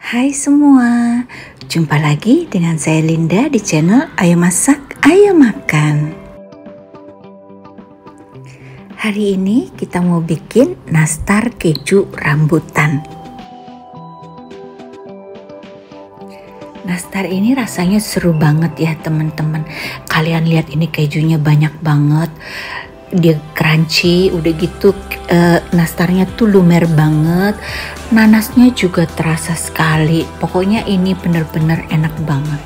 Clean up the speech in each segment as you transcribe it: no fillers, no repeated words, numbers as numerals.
Hai semua, jumpa lagi dengan saya Linda di channel Ayo Masak, Ayo Makan. Hari ini kita mau bikin nastar keju rambutan. Nastar ini rasanya seru banget ya teman-teman. Kalian lihat ini kejunya banyak banget. Dia crunchy, udah gitu nastarnya tuh lumer banget, nanasnya juga terasa sekali. Pokoknya ini bener-bener enak banget.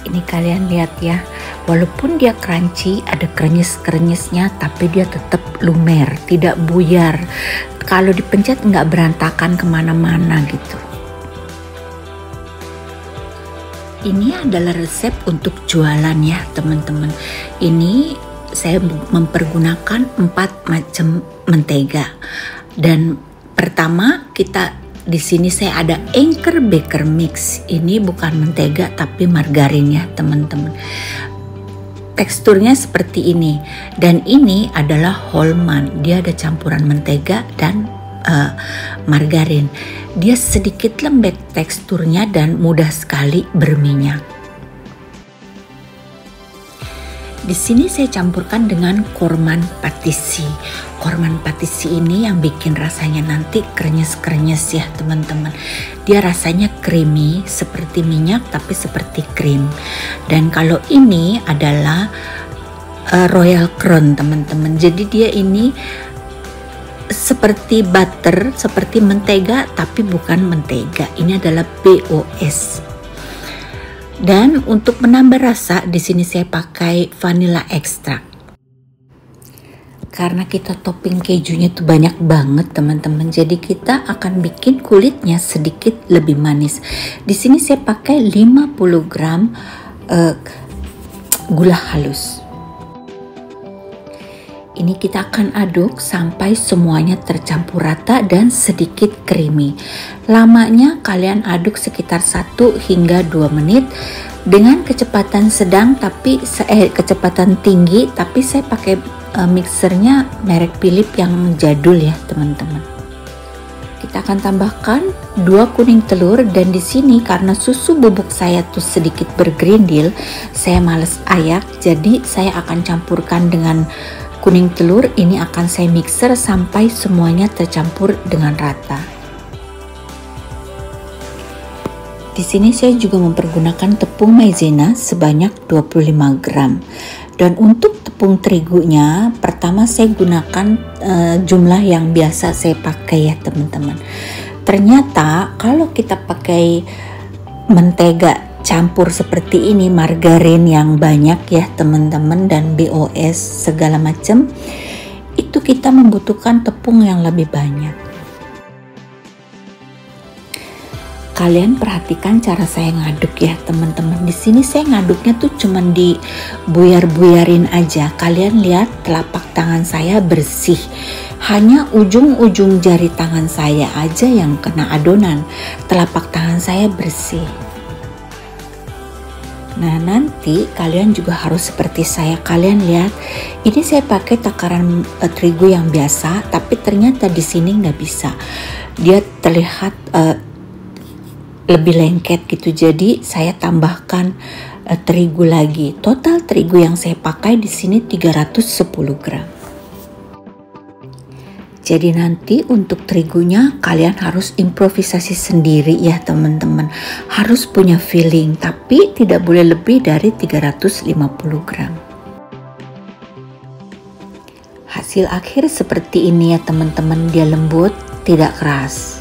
Ini kalian lihat ya, walaupun dia crunchy, ada krenyes-krenyesnya, tapi dia tetap lumer, tidak buyar. Kalau dipencet nggak berantakan kemana-mana gitu. Ini adalah resep untuk jualan ya teman-teman. Ini saya mempergunakan 4 macam mentega. Dan pertama di sini saya ada Anchor Baker Mix. Ini bukan mentega tapi margarin ya teman-teman. Teksturnya seperti ini. Dan ini adalah Holman. Dia ada campuran mentega dan margarin. Dia sedikit lembek teksturnya dan mudah sekali berminyak. Di sini saya campurkan dengan korman patisi. Korman patisi ini yang bikin rasanya nanti krenyes-krenyes ya teman-teman. Dia rasanya creamy seperti minyak tapi seperti krim. Dan kalau ini adalah Royal Crown teman-teman. Jadi dia ini seperti butter, seperti mentega tapi bukan mentega. Ini adalah BOS. Dan untuk menambah rasa di sini saya pakai vanilla extract. Karena kita topping kejunya tuh banyak banget teman-teman. Jadi kita akan bikin kulitnya sedikit lebih manis. Di sini saya pakai 50 gram gula halus. Ini kita akan aduk sampai semuanya tercampur rata dan sedikit creamy. Lamanya kalian aduk sekitar 1 hingga 2 menit dengan kecepatan sedang tapi kecepatan tinggi, tapi saya pakai mixernya merek Philips yang jadul ya teman-teman. Kita akan tambahkan 2 kuning telur, dan di sini karena susu bubuk saya tuh sedikit bergerindil, saya males ayak, jadi saya akan campurkan dengan kuning telur. Ini akan saya mixer sampai semuanya tercampur dengan rata. Di sini saya juga mempergunakan tepung maizena sebanyak 25 gram. Dan untuk tepung terigunya, pertama saya gunakan jumlah yang biasa saya pakai ya teman-teman. Ternyata kalau kita pakai mentega campur seperti ini, margarin yang banyak ya teman-teman, dan BOS segala macam, itu kita membutuhkan tepung yang lebih banyak. Kalian perhatikan cara saya ngaduk ya teman-teman. Di sini saya ngaduknya tuh cuman dibuyar-buyarin aja. Kalian lihat telapak tangan saya bersih. Hanya ujung-ujung jari tangan saya aja yang kena adonan. Telapak tangan saya bersih. Nah, nanti kalian juga harus seperti saya. Kalian lihat, ini saya pakai takaran terigu yang biasa, tapi ternyata di sini nggak bisa. Dia terlihat lebih lengket gitu. Jadi saya tambahkan terigu lagi. Total terigu yang saya pakai di sini 310 gram. Jadi nanti untuk terigunya kalian harus improvisasi sendiri ya teman-teman. Harus punya feeling, tapi tidak boleh lebih dari 350 gram. Hasil akhir seperti ini ya teman-teman. Dia lembut, tidak keras.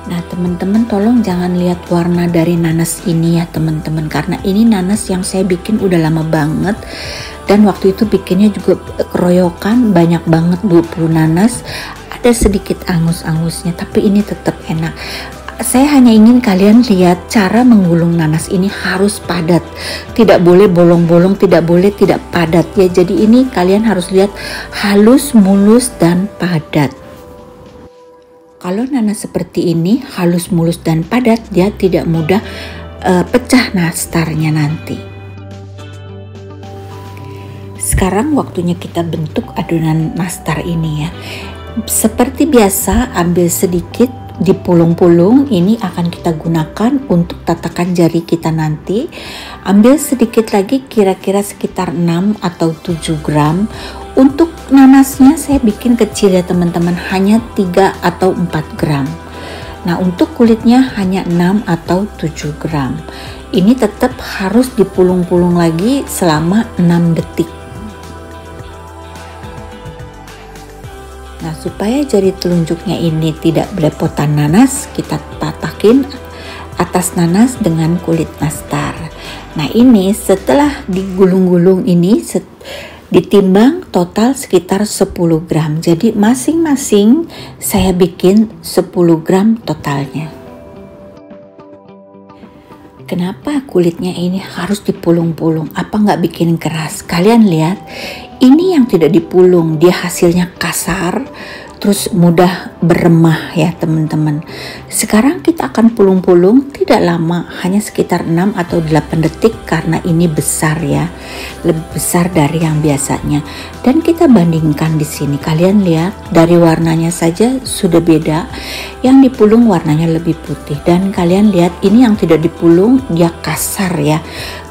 Nah teman-teman, tolong jangan lihat warna dari nanas ini ya teman-teman. Karena ini nanas yang saya bikin udah lama banget. Dan waktu itu bikinnya juga keroyokan, banyak banget 20 nanas, ada sedikit angus-angusnya, tapi ini tetap enak. Saya hanya ingin kalian lihat cara menggulung nanas ini harus padat, tidak boleh bolong-bolong, tidak boleh tidak padat ya. Jadi ini kalian harus lihat halus, mulus, dan padat. Kalau nanas seperti ini halus, mulus, dan padat, dia tidak mudah pecah nastarnya nanti. Sekarang waktunya kita bentuk adonan nastar ini ya. Seperti biasa, ambil sedikit dipulung-pulung. Ini akan kita gunakan untuk tatakan jari kita nanti. Ambil sedikit lagi, kira-kira sekitar 6 atau 7 gram. Untuk nanasnya saya bikin kecil ya teman-teman, hanya 3 atau 4 gram. Nah, untuk kulitnya hanya 6 atau 7 gram. Ini tetap harus dipulung-pulung lagi selama 6 detik. Nah, supaya jari telunjuknya ini tidak belepotan nanas, kita tatakin atas nanas dengan kulit nastar. Nah, ini setelah digulung-gulung ini ditimbang total sekitar 10 gram. Jadi masing-masing saya bikin 10 gram totalnya. Kenapa kulitnya ini harus dipulung-pulung? Apa nggak bikin keras? Kalian lihat, ini yang tidak dipulung, dia hasilnya kasar, terus mudah beremah ya teman-teman. Sekarang kita akan pulung-pulung, tidak lama, hanya sekitar 6 atau 8 detik karena ini besar ya, lebih besar dari yang biasanya. Dan kita bandingkan di sini, kalian lihat dari warnanya saja sudah beda. Yang dipulung warnanya lebih putih, dan kalian lihat ini yang tidak dipulung dia kasar ya,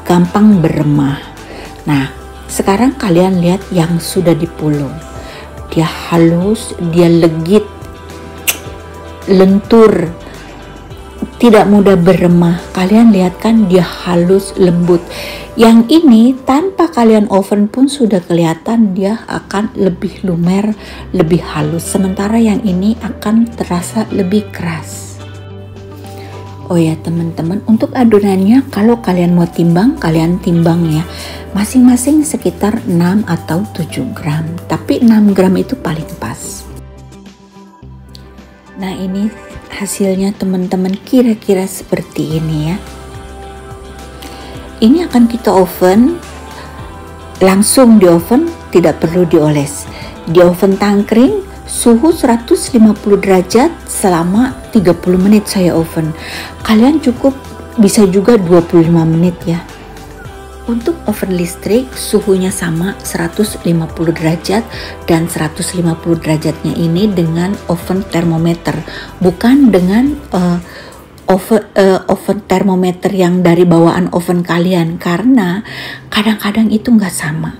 gampang beremah. Nah, sekarang kalian lihat yang sudah dipulung, dia halus, dia legit, lentur, tidak mudah beremah. Kalian lihat kan, dia halus, lembut. Yang ini tanpa kalian oven pun sudah kelihatan dia akan lebih lumer, lebih halus. Sementara yang ini akan terasa lebih keras. Oh ya teman-teman, untuk adonannya kalau kalian mau timbang, kalian timbang ya. Masing-masing sekitar 6 atau 7 gram. Tapi 6 gram itu paling pas. Nah, ini hasilnya teman-teman, kira-kira seperti ini ya. Ini akan kita oven, langsung di oven, tidak perlu dioles. Di oven tangkring suhu 150 derajat selama 30 menit saya oven. Kalian cukup bisa juga 25 menit ya. Untuk oven listrik suhunya sama 150 derajat, dan 150 derajatnya ini dengan oven termometer, bukan dengan oven termometer yang dari bawaan oven kalian, karena kadang-kadang itu nggak sama.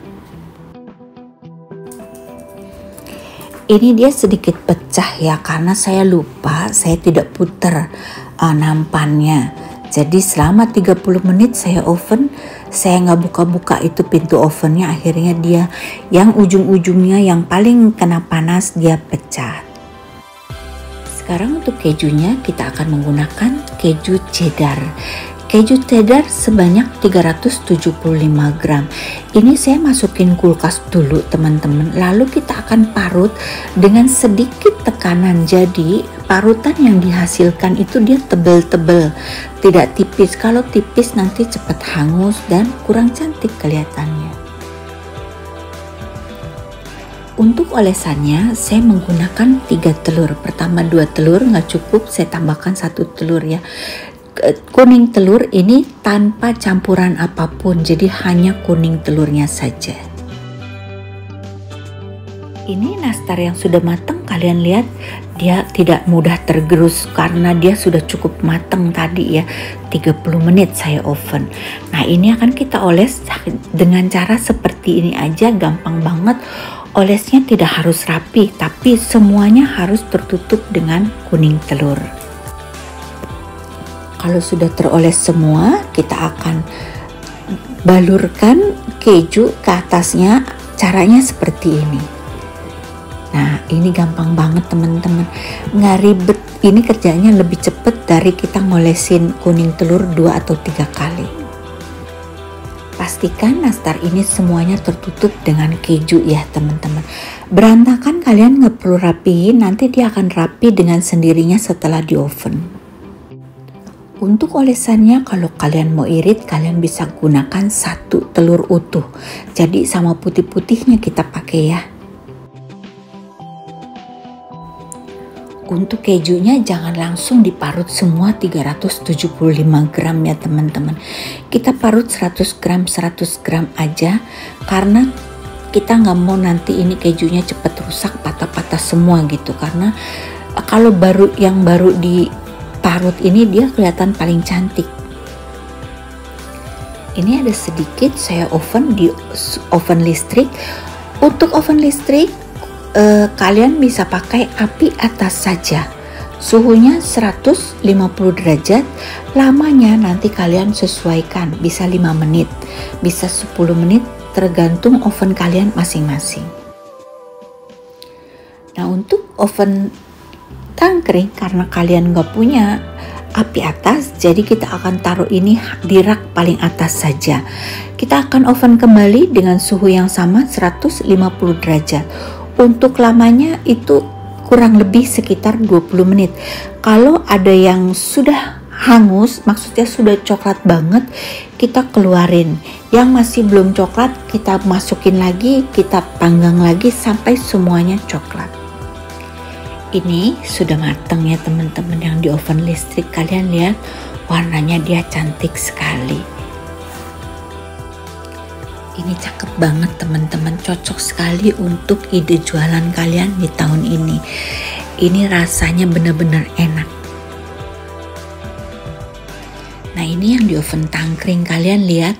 Ini dia sedikit pecah ya, karena saya lupa, saya tidak putar nampannya. Jadi selama 30 menit saya oven, saya nggak buka-buka itu pintu ovennya, akhirnya dia yang ujung-ujungnya yang paling kena panas dia pecah. Sekarang untuk kejunya kita akan menggunakan keju cheddar. Keju cheddar sebanyak 375 gram. Ini saya masukin kulkas dulu teman-teman. Lalu kita akan parut dengan sedikit tekanan. Jadi parutan yang dihasilkan itu dia tebal-tebal, tidak tipis. Kalau tipis nanti cepat hangus dan kurang cantik kelihatannya. Untuk olesannya saya menggunakan 3 telur. Pertama 2 telur nggak cukup, saya tambahkan 1 telur ya. Kuning telur ini tanpa campuran apapun, jadi hanya kuning telurnya saja. Ini nastar yang sudah matang, kalian lihat dia tidak mudah tergerus karena dia sudah cukup matang tadi ya, 30 menit saya oven. Nah, ini akan kita oles dengan cara seperti ini aja, gampang banget. Olesnya tidak harus rapi, tapi semuanya harus tertutup dengan kuning telur. Kalau sudah teroles semua, kita akan balurkan keju ke atasnya. Caranya seperti ini. Nah, ini gampang banget teman-teman, nggak ribet. Ini kerjanya lebih cepat dari kita ngolesin kuning telur 2 atau 3 kali. Pastikan nastar ini semuanya tertutup dengan keju ya teman-teman. Berantakan kalian nggak perlu rapiin, nanti dia akan rapi dengan sendirinya setelah di oven. Untuk olesannya kalau kalian mau irit, kalian bisa gunakan 1 telur utuh. Jadi sama putih-putihnya kita pakai ya. Untuk kejunya jangan langsung diparut semua 375 gram ya teman-teman. Kita parut 100 gram aja, karena kita nggak mau nanti ini kejunya cepet rusak, patah-patah semua gitu, karena kalau yang baru diparut ini dia kelihatan paling cantik. Ini ada sedikit saya oven di oven listrik. Untuk oven listrik kalian bisa pakai api atas saja, suhunya 150 derajat. Lamanya nanti kalian sesuaikan, bisa 5 menit, bisa 10 menit, tergantung oven kalian masing-masing. Nah, untuk oven tangkring, karena kalian nggak punya api atas, jadi kita akan taruh ini di rak paling atas saja. Kita akan oven kembali dengan suhu yang sama 150 derajat. Untuk lamanya itu kurang lebih sekitar 20 menit. Kalau ada yang sudah hangus, maksudnya sudah coklat banget, kita keluarin. Yang masih belum coklat kita masukin lagi, kita panggang lagi sampai semuanya coklat. Ini sudah matang ya teman-teman yang di oven listrik. Kalian lihat warnanya, dia cantik sekali. Ini cakep banget teman-teman, cocok sekali untuk ide jualan kalian di tahun ini. Ini rasanya benar-benar enak. Nah, ini yang di oven tangkring, kalian lihat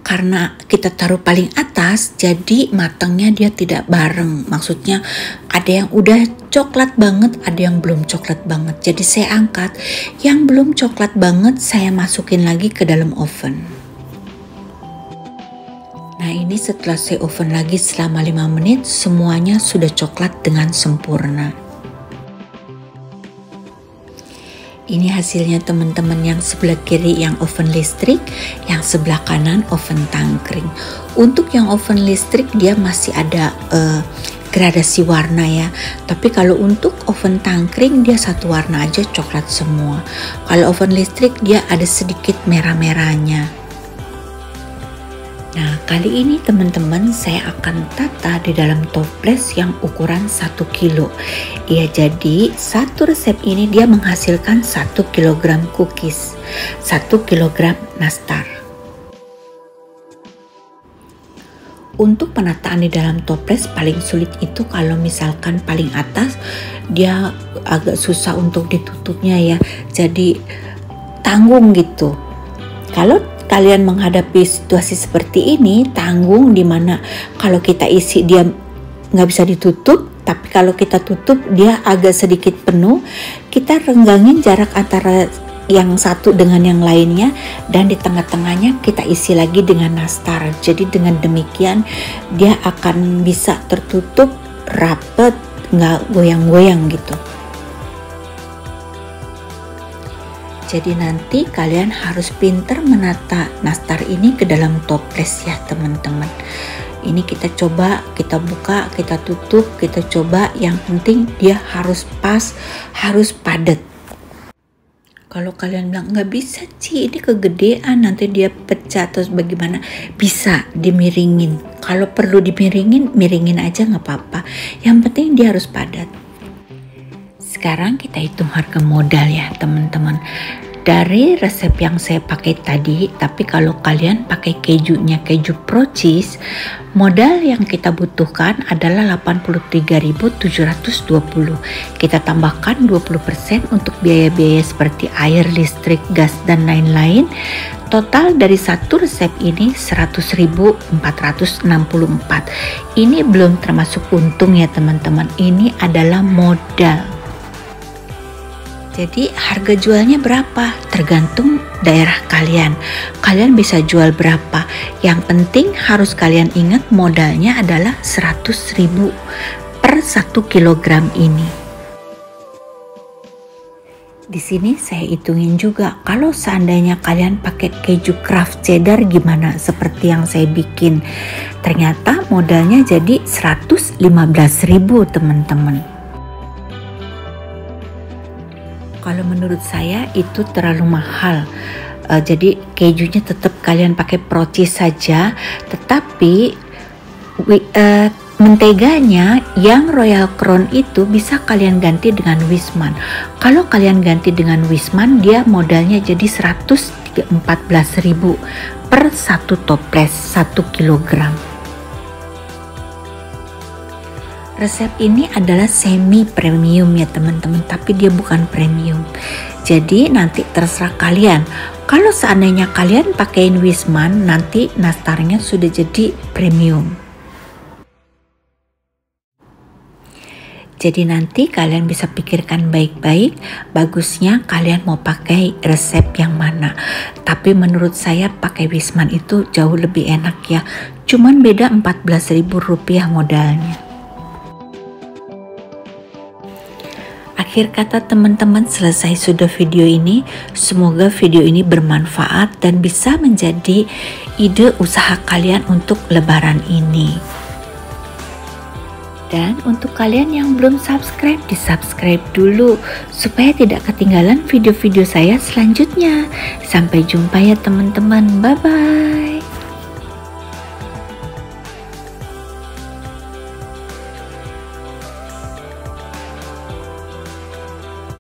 karena kita taruh paling atas, jadi matangnya dia tidak bareng. Maksudnya ada yang udah coklat banget, ada yang belum coklat banget. Jadi saya angkat yang belum coklat banget, saya masukin lagi ke dalam oven. Nah, ini setelah saya oven lagi selama 5 menit, semuanya sudah coklat dengan sempurna. Ini hasilnya teman-teman, yang sebelah kiri yang oven listrik, yang sebelah kanan oven tangkring. Untuk yang oven listrik dia masih ada gradasi warna ya. Tapi kalau untuk oven tangkring dia satu warna aja, coklat semua. Kalau oven listrik dia ada sedikit merah-merahnya. Nah, kali ini teman-teman saya akan tata di dalam toples yang ukuran 1 kilo. Ya, jadi satu resep ini dia menghasilkan 1 kilogram cookies, 1 kilogram nastar. Untuk penataan di dalam toples paling sulit itu kalau misalkan paling atas, dia agak susah untuk ditutupnya ya. Jadi tanggung gitu. Kalau kalian menghadapi situasi seperti ini, tanggung, dimana kalau kita isi dia nggak bisa ditutup, tapi kalau kita tutup dia agak sedikit penuh. Kita renggangin jarak antara yang satu dengan yang lainnya, dan di tengah-tengahnya kita isi lagi dengan nastar. Jadi dengan demikian dia akan bisa tertutup rapet, nggak goyang-goyang gitu. Jadi nanti kalian harus pintar menata nastar ini ke dalam toples ya teman-teman. Ini kita coba, kita buka, kita tutup, kita coba. Yang penting dia harus pas, harus padat. Kalau kalian bilang nggak bisa Ci, ini kegedean, nanti dia pecah terus bagaimana? Bisa dimiringin. Kalau perlu dimiringin, miringin aja nggak apa-apa. Yang penting dia harus padat. Sekarang kita hitung harga modal ya teman-teman. Dari resep yang saya pakai tadi, tapi kalau kalian pakai kejunya keju pro cheese, modal yang kita butuhkan adalah 83.720. Kita tambahkan 20% untuk biaya-biaya seperti air, listrik, gas dan lain-lain. Total dari satu resep ini 100.464. Ini belum termasuk untung ya teman-teman. Ini adalah modal. Jadi harga jualnya berapa? Tergantung daerah kalian. Kalian bisa jual berapa? Yang penting harus kalian ingat modalnya adalah 100.000 per 1 kilogram ini. Di sini saya hitungin juga, kalau seandainya kalian pakai keju craft cheddar gimana, seperti yang saya bikin. Ternyata modalnya jadi 115.000 teman-teman. Kalau menurut saya itu terlalu mahal. Jadi kejunya tetap kalian pakai pro cheese saja, tetapi menteganya yang Royal Crown itu bisa kalian ganti dengan Wisman. Kalau kalian ganti dengan Wisman, dia modalnya jadi 114.000 per 1 toples 1 kilogram. Resep ini adalah semi premium ya teman-teman, tapi dia bukan premium. Jadi nanti terserah kalian. Kalau seandainya kalian pakaiin Wisman, nanti nastarnya sudah jadi premium. Jadi nanti kalian bisa pikirkan baik-baik, bagusnya kalian mau pakai resep yang mana. Tapi menurut saya pakai Wisman itu jauh lebih enak ya. Cuman beda Rp14.000 modalnya. Akhir kata teman-teman, selesai sudah video ini. Semoga video ini bermanfaat dan bisa menjadi ide usaha kalian untuk lebaran ini. Dan untuk kalian yang belum subscribe, di-subscribe dulu supaya tidak ketinggalan video-video saya selanjutnya. Sampai jumpa ya teman-teman, bye-bye.